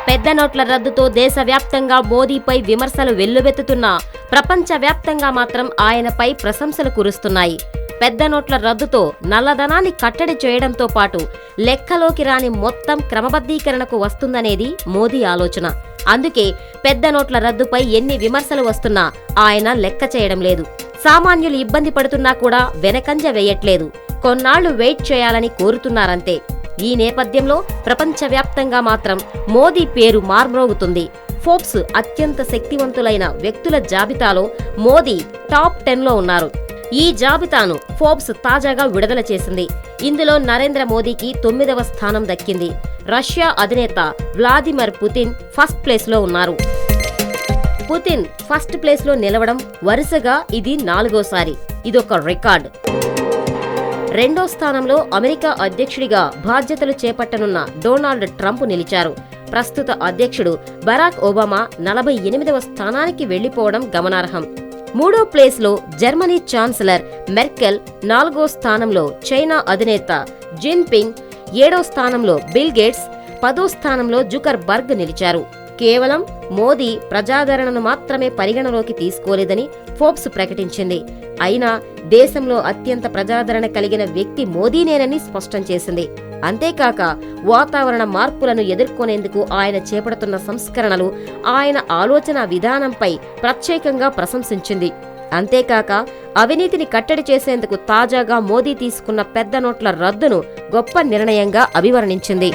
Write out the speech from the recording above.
పెద్ద నోట్ల రద్దుతో దేశవ్యాప్తంగా మోదీపై విమర్శలు వెల్లువెత్తుతున్నా ప్రపంచవ్యాప్తంగా మాత్రం ఆయనపై ప్రశంసలు కురుస్తున్నాయి. పెద్ద నోట్ల రద్దుతో నల్లధనాన్ని కట్టడి చేయడంతో పాటు లెక్కలోకి రాని మొత్తం క్రమబద్ధీకరణకు వస్తుందనేది మోదీ ఆలోచన. అందుకే పెద్ద నోట్ల రద్దుపై ఎన్ని విమర్శలు వస్తున్నా ఆయన లెక్క చేయడం లేదు. సామాన్యులు ఇబ్బంది పడుతున్నా కూడా వెనకంజ వేయట్లేదు. కొన్నాళ్లు వెయిట్ చేయాలని కోరుతున్నారంతే. ఈ నేపథ్యంలో ప్రపంచవ్యాప్తంగా మాత్రం మోదీ పేరు మార్మ్రోగుతుంది. ఫోర్బ్స్ అత్యంత శక్తివంతులైన వ్యక్తుల జాబితాలో మోదీ టాప్ 10లో ఉన్నారు. ఈ జాబితాను ఫోర్బ్స్ తాజాగా విడుదల చేసింది. ఇందులో నరేంద్ర మోదీకి 9వ స్థానం దక్కింది. రష్యా అధినేత వ్లాదిమిర్ పుతిన్ ఫస్ట్ ప్లేస్లో ఉన్నారు. పుతిన్ ఫస్ట్ ప్లేస్లో నిలవడం వరుసగా ఇది 4వసారి. ఇదొక రికార్డ్. రెండో స్థానంలో అమెరికా అధ్యక్షుడిగా బాధ్యతలు చేపట్టనున్న డొనాల్డ్ ట్రంప్ నిలిచారు. ప్రస్తుత అధ్యక్షుడు బరాక్ ఒబామా 48వ స్థానానికి వెళ్లిపోవడం గమనార్హం. మూడో ప్లేస్లో జర్మనీ ఛాన్సలర్ మెర్కెల్, 4వ స్థానంలో చైనా అధినేత జిన్పింగ్, 7వ స్థానంలో బిల్ గేట్స్, 10వ స్థానంలో జుకర్ బర్గ్ నిలిచారు. కేవలం మోదీ ప్రజాదరణను మాత్రమే పరిగణలోకి తీసుకోలేదని ఫోర్బ్స్ ప్రకటించింది. అయినా దేశంలో అత్యంత ప్రజాదరణ కలిగిన వ్యక్తి మోదీనేనని స్పష్టం చేసింది. అంతేకాక వాతావరణ మార్పులను ఎదుర్కొనేందుకు ఆయన చేపడుతున్న సంస్కరణలు, ఆయన ఆలోచన విధానంపై ప్రత్యేకంగా ప్రశంసించింది. అంతేకాక అవినీతిని కట్టడి చేసేందుకు తాజాగా మోదీ తీసుకున్న పెద్ద నోట్ల రద్దును గొప్ప నిర్ణయంగా అభివర్ణించింది.